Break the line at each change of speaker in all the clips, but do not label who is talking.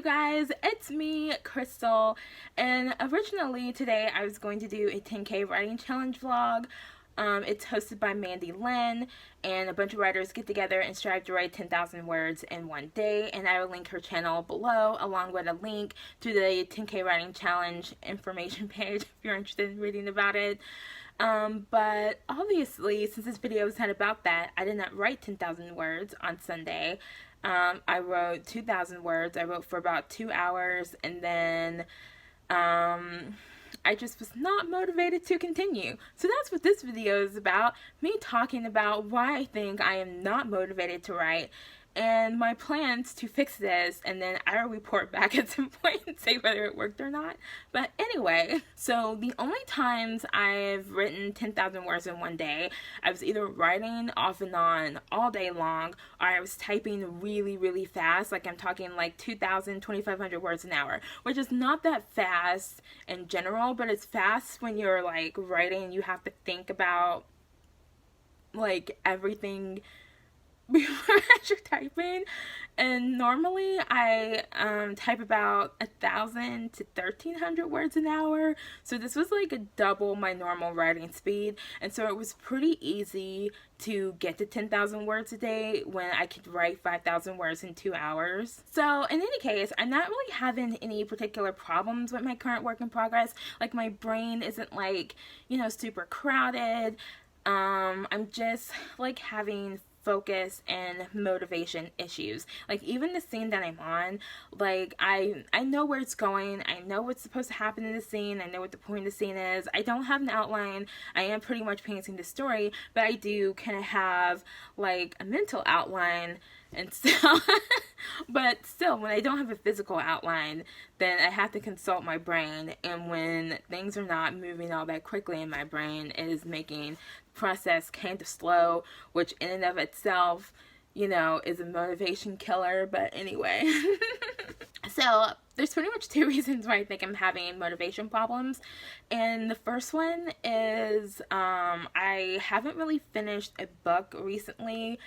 you guys, it's me, Crystal, and originally today I was going to do a 10K writing challenge vlog. It's hosted by Mandy Lynn, and a bunch of writers get together and strive to write 10,000 words in one day, and I will link her channel below along with a link to the 10K writing challenge information page if you're interested in reading about it. But obviously, since this video is not about that, I did not write 10,000 words on Sunday. I wrote 2,000 words. I wrote for about 2 hours, and then I just was not motivated to continue. So that's what this video is about, me talking about why I think I am not motivated to write and my plans to fix this, and then I'll report back at some point and say whether it worked or not. But anyway, so the only times I've written 10,000 words in one day, I was either writing off and on all day long, or I was typing really, really fast, like I'm talking like 2,000, 2,500 words an hour, which is not that fast in general, but it's fast when you're like writing, you have to think about like everything before you're typing. And normally I type about 1,000 to 1,300 words an hour, so this was like a double my normal writing speed, and so it was pretty easy to get to 10,000 words a day when I could write 5,000 words in 2 hours. So in any case, I'm not really having any particular problems with my current work in progress. Like, my brain isn't like, you know, super crowded. I'm just like having focus and motivation issues. Like, even the scene that I'm on, like I know where it's going, I know what's supposed to happen in the scene, I know what the point of the scene is. I don't have an outline. I am pretty much painting the story, but I do kind of have like a mental outline. And so, but still, when I don't have a physical outline, then I have to consult my brain, and when things are not moving all that quickly in my brain, it is making the process kind of slow, which in and of itself, you know, is a motivation killer. But anyway, so there's pretty much two reasons why I think I'm having motivation problems, and the first one is I haven't really finished a book recently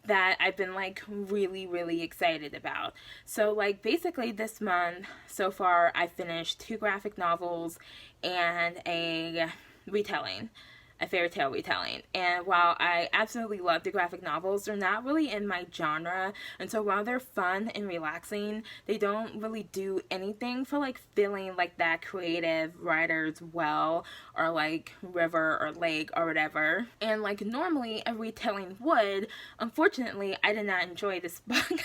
that I've been like really excited about. So like basically this month so far I finished 2 graphic novels and a fairy tale retelling. And while I absolutely love the graphic novels, they're not really in my genre, and so while they're fun and relaxing, they don't really do anything for like feeling like that creative writer's well, or like river or lake or whatever. And like normally a retelling would, unfortunately I did not enjoy this book.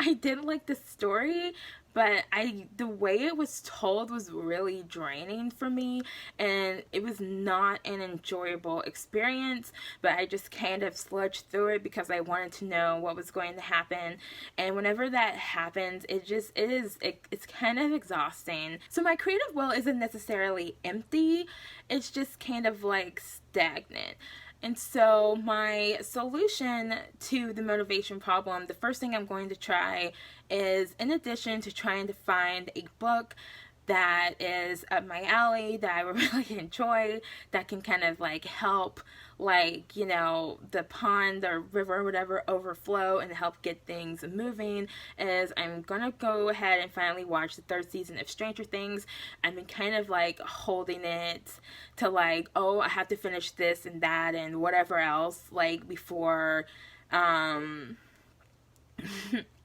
I did like the story, but the way it was told was really draining for me, and it was not an enjoyable experience. But I just kind of sludged through it because I wanted to know what was going to happen, and whenever that happens, it's kind of exhausting. So my creative well isn't necessarily empty, it's just kind of like stagnant. And so my solution to the motivation problem, the first thing I'm going to try is, in addition to trying to find a book that is up my alley, that I would really enjoy, that can kind of like help, like, you know, the pond or river or whatever overflow and help get things moving, is I'm gonna go ahead and finally watch the 3rd season of Stranger Things. I've been kind of like holding it to like, oh, I have to finish this and that and whatever else, like, before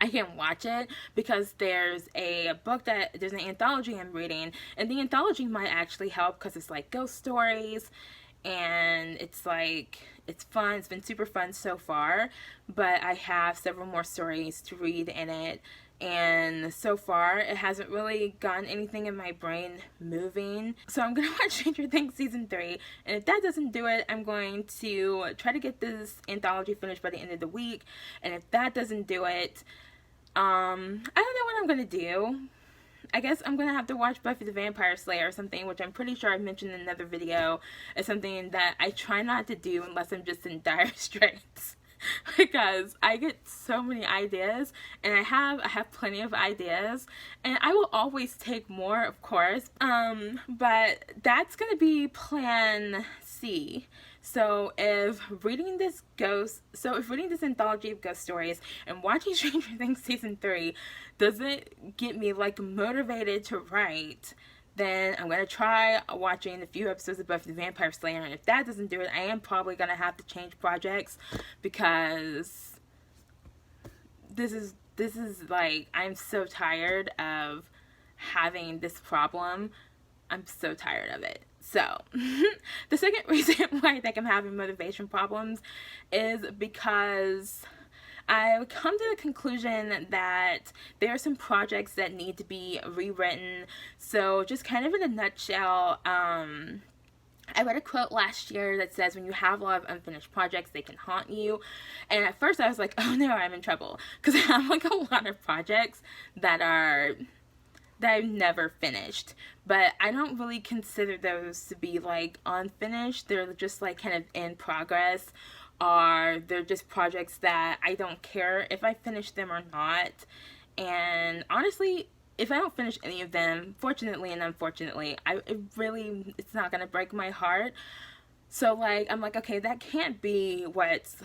I can watch it, because there's an anthology I'm reading, and the anthology might actually help because it's like ghost stories, and it's like, it's fun. It's been super fun so far, but I have several more stories to read in it, and so far it hasn't really gotten anything in my brain moving. So I'm gonna watch Stranger Things season 3, and if that doesn't do it, I'm going to try to get this anthology finished by the end of the week, and if that doesn't do it, I don't know what I'm gonna do. I guess I'm gonna have to watch Buffy the Vampire Slayer or something, which I'm pretty sure I mentioned in another video as something that I try not to do unless I'm just in dire straits. Because I get so many ideas, and I have plenty of ideas, and I will always take more, of course, but that's gonna be plan C. So if reading this anthology of ghost stories and watching Stranger Things season 3 doesn't get me like motivated to write, then I'm going to try watching a few episodes of Buffy the Vampire Slayer, and if that doesn't do it, I am probably going to have to change projects, because this is like, I'm so tired of having this problem. I'm so tired of it. So, the second reason why I think I'm having motivation problems is because I've come to the conclusion that there are some projects that need to be rewritten. So just kind of in a nutshell, I read a quote last year that says, when you have a lot of unfinished projects, they can haunt you. And at first I was like, oh no, I'm in trouble. Because I have like a lot of projects that I've never finished. But I don't really consider those to be like unfinished. They're just like kind of in progress. Or they're just projects that I don't care if I finish them or not. And honestly, if I don't finish any of them, fortunately and unfortunately, it's not gonna break my heart. So like, I'm like, okay, that can't be what's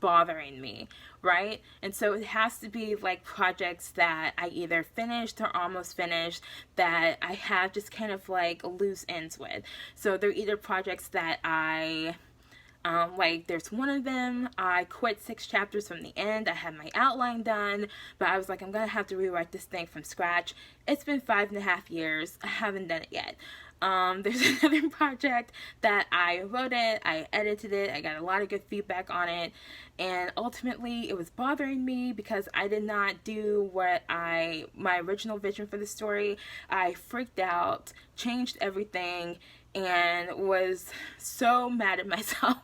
bothering me, right? And so it has to be like projects that I either finished or almost finished, that I have just kind of like loose ends with. So they're either projects that like there's one of them, I quit 6 chapters from the end. I had my outline done, but I was like, I'm gonna have to rewrite this thing from scratch. It's been 5.5 years. I haven't done it yet. There's another project that I wrote it, I edited it, I got a lot of good feedback on it, and ultimately it was bothering me because I did not do my original vision for the story. I freaked out, changed everything, and was so mad at myself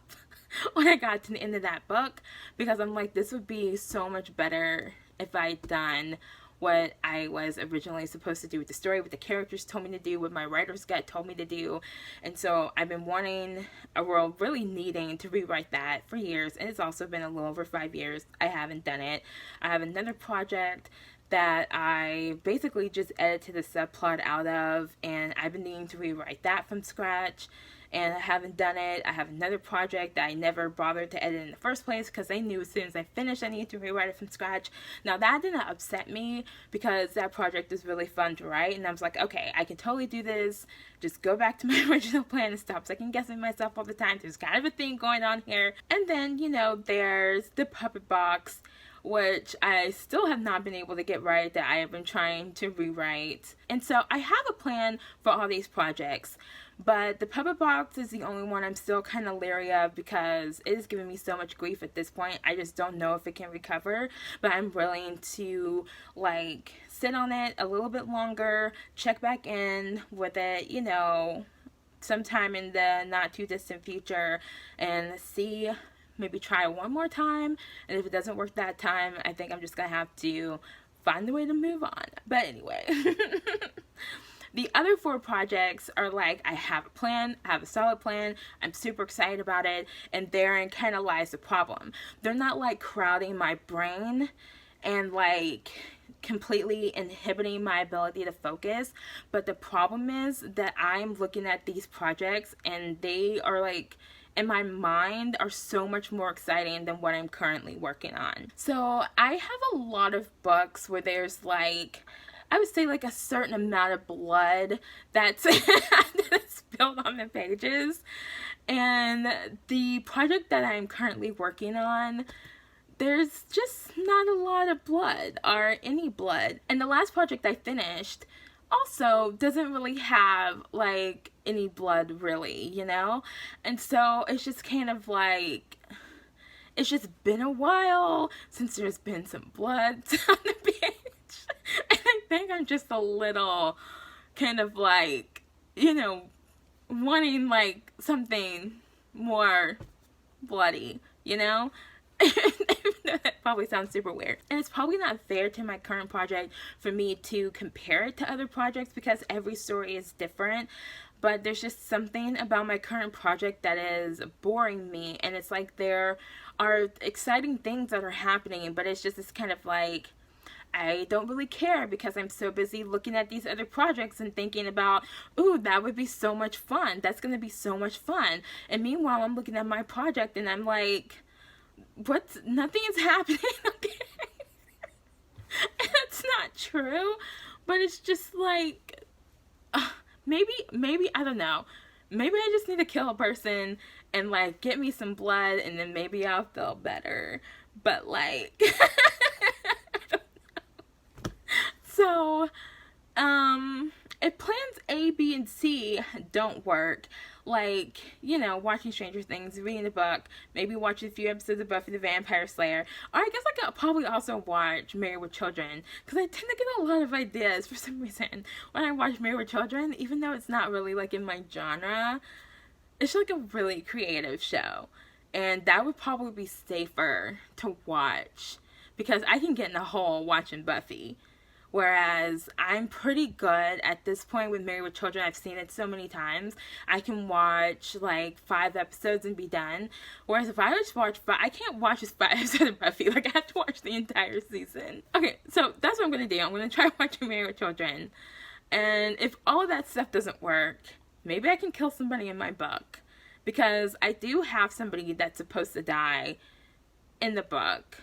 when I got to the end of that book, because I'm like, this would be so much better if I'd done what I was originally supposed to do with the story, what the characters told me to do, what my writer's gut told me to do. And so I've been really needing to rewrite that for years, and it's also been a little over 5 years. I haven't done it. I have another project that I basically just edited the subplot out of, and I've been needing to rewrite that from scratch, and I haven't done it. I have another project that I never bothered to edit in the first place because I knew as soon as I finished I needed to rewrite it from scratch. Now that didn't upset me because that project is really fun to write, and I was like, okay, I can totally do this. Just go back to my original plan and stop second guessing myself all the time. There's kind of a thing going on here. And then, there's the puppet box, which I still have not been able to get right, that I have been trying to rewrite. And so I have a plan for all these projects, but the puppet box is the only one I'm still kind of leery of because it is giving me so much grief at this point. I just don't know if it can recover, but I'm willing to like sit on it a little bit longer, check back in with it, sometime in the not too distant future, and see, maybe try one more time. And if it doesn't work that time, I think I'm just gonna have to find a way to move on. But anyway, the other 4 projects are like, I have a plan, I have a solid plan, I'm super excited about it, and therein kind of lies the problem. They're not like crowding my brain and like completely inhibiting my ability to focus, but the problem is that I'm looking at these projects and they are like, in my mind, are so much more exciting than what I'm currently working on. So I have a lot of books where there's like, I would say like a certain amount of blood that's spilled on the pages. And the project that I'm currently working on, there's just not a lot of blood or any blood. And the last project I finished also doesn't really have like any blood really, and so it's just kind of like, it's just been a while since there's been some blood on the page, and I think I'm just a little kind of like, wanting like something more bloody, That probably sounds super weird. And it's probably not fair to my current project for me to compare it to other projects because every story is different. But there's just something about my current project that is boring me. And it's like there are exciting things that are happening, but it's just this kind of like, I don't really care because I'm so busy looking at these other projects and thinking about, ooh, that would be so much fun. That's going to be so much fun. And meanwhile, I'm looking at my project and I'm like, nothing is happening. And that's not true. But it's just like, maybe, I don't know. Maybe I just need to kill a person and like get me some blood and then maybe I'll feel better. But like, so, if plans A, B, and C don't work, like, you know, watching Stranger Things, reading a book, maybe watch a few episodes of Buffy the Vampire Slayer, or I guess I could probably also watch Married with Children, because I tend to get a lot of ideas for some reason when I watch Married with Children, even though it's not really like in my genre. It's like a really creative show, and that would probably be safer to watch, because I can get in a hole watching Buffy. Whereas I'm pretty good at this point with Married with Children. I've seen it so many times. I can watch like 5 episodes and be done. Whereas if I just watch I can't watch just 5 episodes of Buffy. Like, I have to watch the entire season. Okay, so that's what I'm going to do. I'm going to try watching Married with Children. And if all of that stuff doesn't work, maybe I can kill somebody in my book. Because I do have somebody that's supposed to die in the book.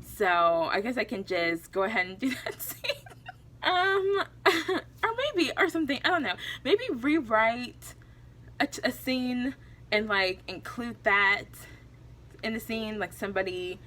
So, I guess I can just go ahead and do that scene. Or something, I don't know. Maybe rewrite a scene and, like, include that in the scene, like somebody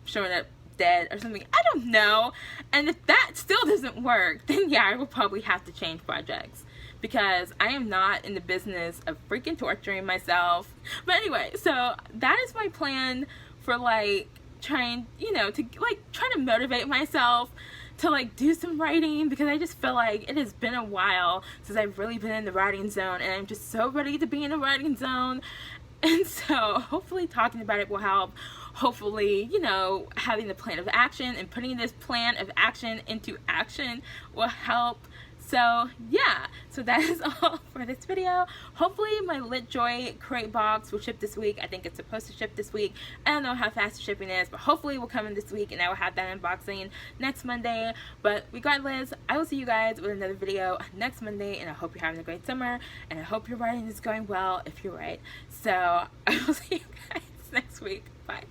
showing up dead or something. I don't know. And if that still doesn't work, then yeah, I will probably have to change projects. Because I am not in the business of freaking torturing myself. But anyway, so that is my plan for, like, trying to motivate myself to like do some writing, because I just feel like it has been a while since I've really been in the writing zone, and I'm just so ready to be in the writing zone. And so hopefully talking about it will help. Hopefully, you know, having the plan of action and putting this plan of action into action will help. So yeah, so that is all for this video. Hopefully my LitJoy crate box will ship this week. I think it's supposed to ship this week. I don't know how fast the shipping is, but hopefully it will come in this week and I will have that unboxing next Monday. But regardless, I will see you guys with another video next Monday, and I hope you're having a great summer, and I hope your writing is going well if you write. So I will see you guys next week. Bye.